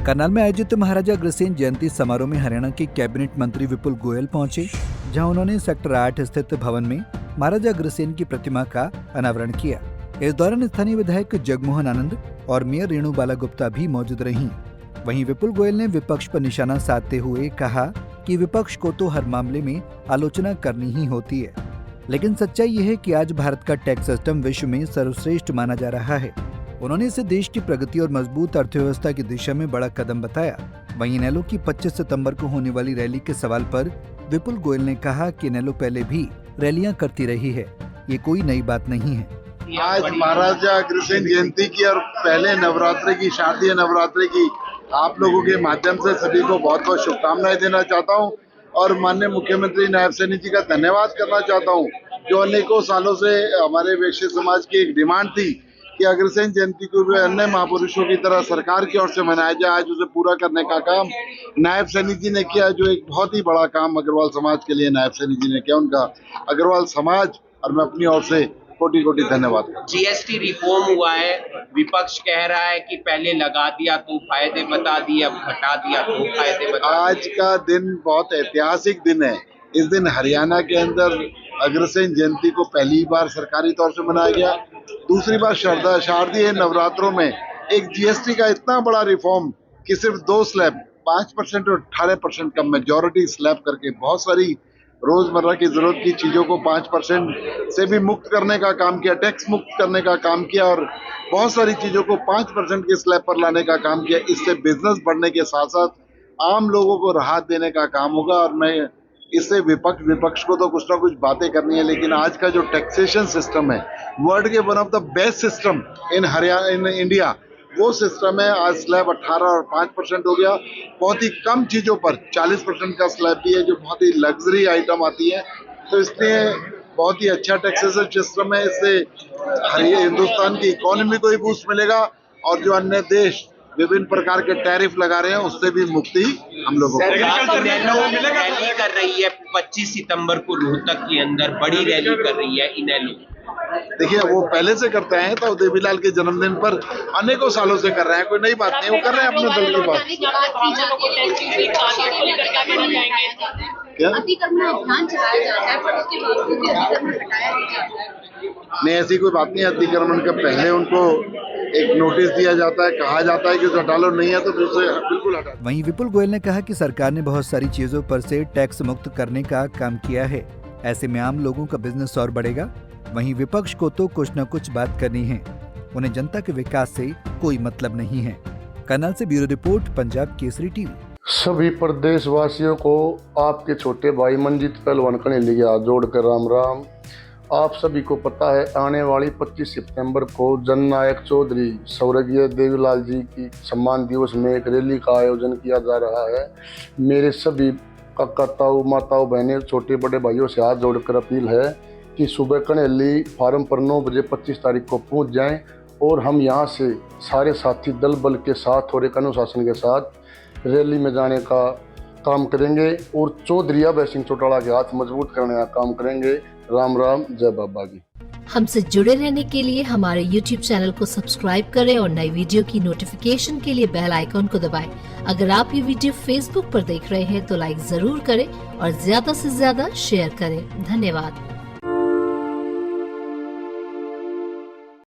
करनाल में आयोजित महाराजा अग्रसेन जयंती समारोह में हरियाणा के कैबिनेट मंत्री विपुल गोयल पहुंचे, जहां उन्होंने सेक्टर 8 स्थित भवन में महाराजा अग्रसेन की प्रतिमा का अनावरण किया। इस दौरान स्थानीय विधायक जगमोहन आनंद और मेयर रेणु बाला गुप्ता भी मौजूद रहीं। वहीं विपुल गोयल ने विपक्ष पर निशाना साधते हुए कहा कि विपक्ष को तो हर मामले में आलोचना करनी ही होती है, लेकिन सच्चाई यह है कि आज भारत का टैक्स सिस्टम विश्व में सर्वश्रेष्ठ माना जा रहा है। उन्होंने इसे देश की प्रगति और मजबूत अर्थव्यवस्था की दिशा में बड़ा कदम बताया। वहीं इनेलो की 25 सितंबर को होने वाली रैली के सवाल पर विपुल गोयल ने कहा कि इनेलो पहले भी रैलियां करती रही है, ये कोई नई बात नहीं है। आज महाराजा अग्रसेन जयंती की और पहले नवरात्रि की, शारदीय नवरात्रि की आप लोगों के माध्यम से सभी को बहुत बहुत शुभकामनाएं देना चाहता हूं और माननीय मुख्यमंत्री नायब सैनी जी का धन्यवाद करना चाहता हूं, जो अनेकों सालों से हमारे वैश्य समाज की एक डिमांड थी कि अग्रसेन जयंती को भी अन्य महापुरुषों की तरह सरकार की ओर से मनाया जाए। आज उसे पूरा करने का काम नायब सैनी जी ने किया, जो एक बहुत ही बड़ा काम अग्रवाल समाज के लिए नायब सैनी जी ने किया। उनका अग्रवाल समाज और मैं अपनी ओर से कोटि कोटि धन्यवाद। जीएसटी रिफॉर्म हुआ है, विपक्ष कह रहा है कि पहले लगा दिया तो फायदे बता दिए, अब घटा दिया तो फायदे बता दिए। आज का दिन बहुत ऐतिहासिक दिन है। इस दिन हरियाणा के अंदर अग्रसेन जयंती को पहली बार सरकारी तौर से मनाया गया। दूसरी बार शारदीय नवरात्रों में एक जीएसटी का इतना बड़ा रिफॉर्म कि सिर्फ 2 स्लैब 5% और 18% का मेजॉरिटी स्लैब करके बहुत सारी रोजमर्रा की जरूरत की चीजों को 5% से भी मुक्त करने का काम किया, टैक्स मुक्त करने का काम किया और बहुत सारी चीजों को 5% के स्लैब पर लाने का काम किया। इससे बिजनेस बढ़ने के साथ साथ आम लोगों को राहत देने का काम होगा और मैं इससे विपक्ष को तो कुछ ना कुछ बातें करनी है, लेकिन आज का जो टैक्सेशन सिस्टम है वर्ल्ड के one of the best system in India, वो सिस्टम है। आज स्लैब 18 और 5% हो गया। बहुत ही कम चीजों पर 40% का स्लैब भी है, जो बहुत ही लग्जरी आइटम आती है। तो इसलिए बहुत ही अच्छा टैक्सेशन सिस्टम है। इससे हिंदुस्तान की इकोनॉमी को ही बूस्ट मिलेगा और जो अन्य देश विभिन्न प्रकार के टैरिफ लगा रहे हैं उससे भी मुक्ति हम लोगों को। रैली कर रही है 25 सितंबर को रोहतक के अंदर बड़ी रैली कर रही है इनेलो। देखिए, वो पहले से करते हैं तो देवीलाल के जन्मदिन पर अनेकों सालों से कर रहे हैं, कोई नई बात नहीं, वो कर रहे हैं अपने दल की बात। क्या अतिक्रमण अभियान चलाया जाता है पर उसके बावजूद भी अतिक्रमण हटाया नहीं जाता है? नहीं, ऐसी कोई बात नहीं। अतिक्रमण के पहले उनको एक नोटिस दिया जाता है, कहा जाता है कि हटा लो, नहीं है तो फिर उसे बिल्कुल हटा। वहीं विपुल गोयल ने कहा कि सरकार ने बहुत सारी चीजों पर से टैक्स मुक्त करने का काम किया है, ऐसे में आम लोगों का बिजनेस और बढ़ेगा। वहीं विपक्ष को तो कुछ न कुछ बात करनी है, उन्हें जनता के विकास से कोई मतलब नहीं है। करनाल से bureau report, Punjab Kesari TV. सभी प्रदेशवासियों को आपके छोटे भाई मंजीत पहलवान कनेली के हाथ जोड़कर राम राम। आप सभी को पता है आने वाली 25 सितंबर को जननायक चौधरी स्वर्गीय देवीलाल जी की सम्मान दिवस में एक रैली का आयोजन किया जा रहा है। मेरे सभी काका ताऊ माताओं बहनें छोटे बड़े भाइयों से हाथ जोड़कर अपील है कि सुबह कनेली फार्म पर 9 बजे 25 तारीख को पहुंच जाएं और हम यहां से सारे साथी दल बल के साथ और एक अनुशासन के साथ रैली में जाने का काम करेंगे और चौधरी अभय सिंह चौटाला के हाथ मजबूत करने का काम करेंगे। राम राम, जय बाबा की। हमसे जुड़े रहने के लिए हमारे YouTube चैनल को सब्सक्राइब करें और नई वीडियो की नोटिफिकेशन के लिए बेल आइकॉन को दबाएं। अगर आप ये वीडियो Facebook पर देख रहे हैं तो लाइक जरूर करें और ज्यादा से ज्यादा शेयर करें। धन्यवाद।